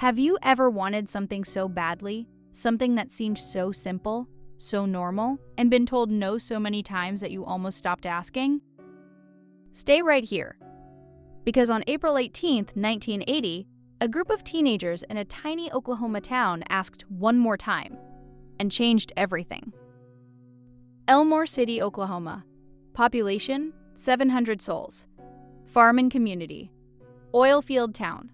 Have you ever wanted something so badly, something that seemed so simple, so normal, and been told no so many times that you almost stopped asking? Stay right here, because on April 18, 1980, a group of teenagers in a tiny Oklahoma town asked one more time and changed everything. Elmore City, Oklahoma. Population, 700 souls. Farm and community. Oil field town.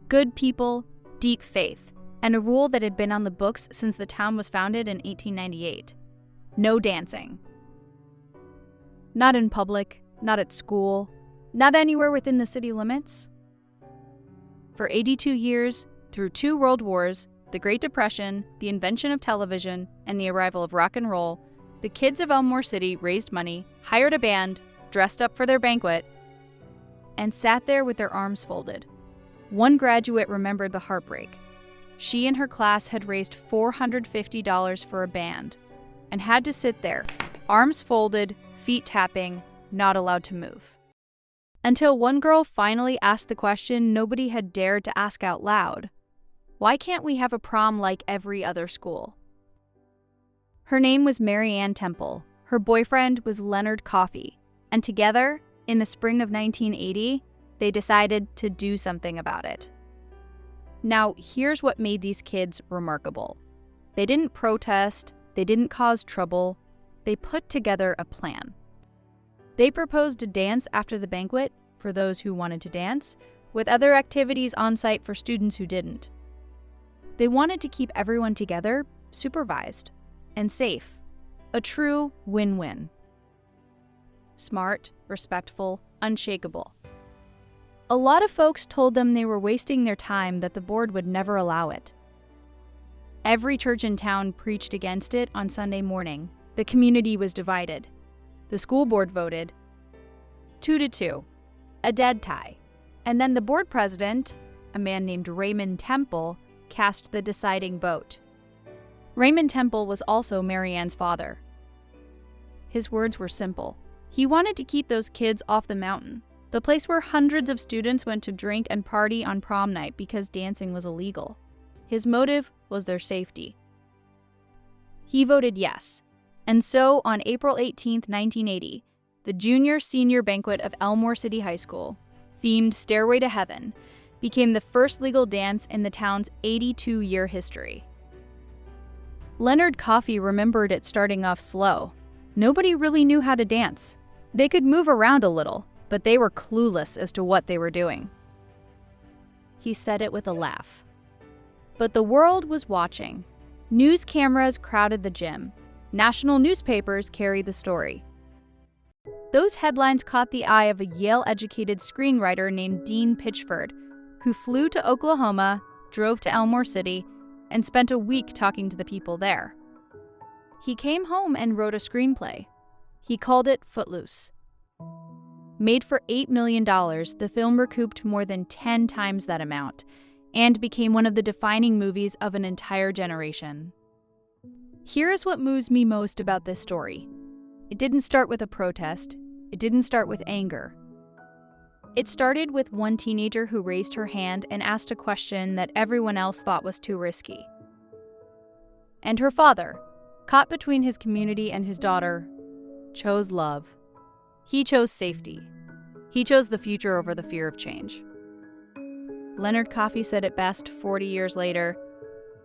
Good people, deep faith, and a rule that had been on the books since the town was founded in 1898. No dancing. Not in public, not at school, not anywhere within the city limits. For 82 years, through 2 world wars, the Great Depression, the invention of television, and the arrival of rock and roll, the kids of Elmore City raised money, hired a band, dressed up for their banquet, and sat there with their arms folded. One graduate remembered the heartbreak. She and her class had raised $450 for a band and had to sit there, arms folded, feet tapping, not allowed to move. Until one girl finally asked the question nobody had dared to ask out loud. Why can't we have a prom like every other school? Her name was Mary Ann Temple. Her boyfriend was Leonard Coffey. And together, in the spring of 1980, they decided to do something about it. Now, here's what made these kids remarkable. They didn't protest, they didn't cause trouble, they put together a plan. They proposed a dance after the banquet for those who wanted to dance, with other activities on site for students who didn't. They wanted to keep everyone together, supervised, and safe. A true win-win. Smart, respectful, unshakable. A lot of folks told them they were wasting their time, that the board would never allow it. Every church in town preached against it on Sunday morning. The community was divided. The school board voted 2-2, a dead tie. And then the board president, a man named Raymond Temple, cast the deciding vote. Raymond Temple was also Mary Ann's father. His words were simple. He wanted to keep those kids off the mountain, the place where hundreds of students went to drink and party on prom night because dancing was illegal. His motive was their safety. He voted yes, and so on April 18, 1980, the junior-senior banquet of Elmore City High School, themed Stairway to Heaven, became the first legal dance in the town's 82-year history. Leonard Coffey remembered it starting off slow. Nobody really knew how to dance. They could move around a little, but they were clueless as to what they were doing. He said it with a laugh. But the world was watching. News cameras crowded the gym. National newspapers carried the story. Those headlines caught the eye of a Yale-educated screenwriter named Dean Pitchford, who flew to Oklahoma, drove to Elmore City, and spent a week talking to the people there. He came home and wrote a screenplay. He called it Footloose. Made for $8 million, the film recouped more than 10 times that amount and became one of the defining movies of an entire generation. Here is what moves me most about this story. It didn't start with a protest. It didn't start with anger. It started with one teenager who raised her hand and asked a question that everyone else thought was too risky. And her father, caught between his community and his daughter, chose love. He chose safety. He chose the future over the fear of change. Leonard Coffey said it best 40 years later,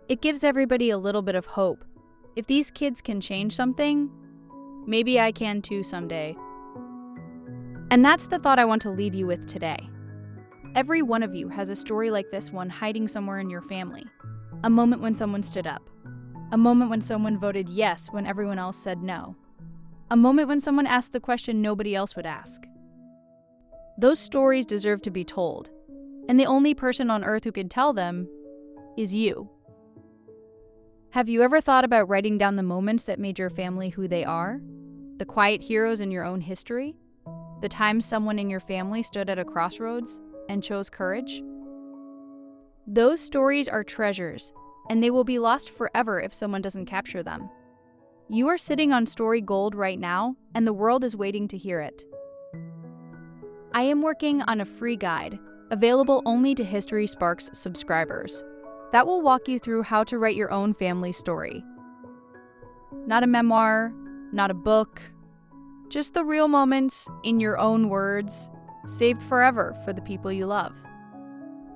"It gives everybody a little bit of hope. If these kids can change something, maybe I can too someday." And that's the thought I want to leave you with today. Every one of you has a story like this one hiding somewhere in your family. A moment when someone stood up. A moment when someone voted yes when everyone else said no. A moment when someone asked the question nobody else would ask. Those stories deserve to be told, and the only person on earth who can tell them is you. Have you ever thought about writing down the moments that made your family who they are? The quiet heroes in your own history? The times someone in your family stood at a crossroads and chose courage? Those stories are treasures, and they will be lost forever if someone doesn't capture them. You are sitting on story gold right now, and the world is waiting to hear it. I am working on a free guide available only to History Sparks subscribers. That will walk you through how to write your own family story. Not a memoir, not a book, just the real moments in your own words, saved forever for the people you love.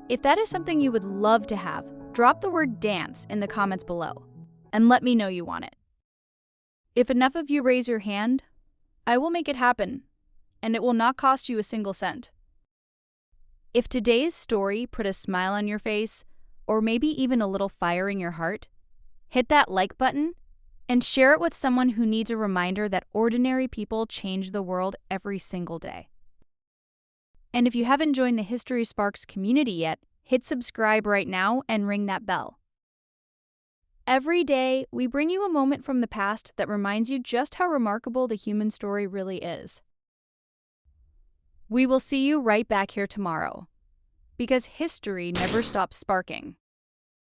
If that is something you would love to have, drop the word dance in the comments below and let me know you want it. If enough of you raise your hand, I will make it happen, and it will not cost you a single cent. If today's story put a smile on your face, or maybe even a little fire in your heart, hit that like button and share it with someone who needs a reminder that ordinary people change the world every single day. And if you haven't joined the History Sparks community yet, hit subscribe right now and ring that bell. Every day, we bring you a moment from the past that reminds you just how remarkable the human story really is. We will see you right back here tomorrow, because history never stops sparking.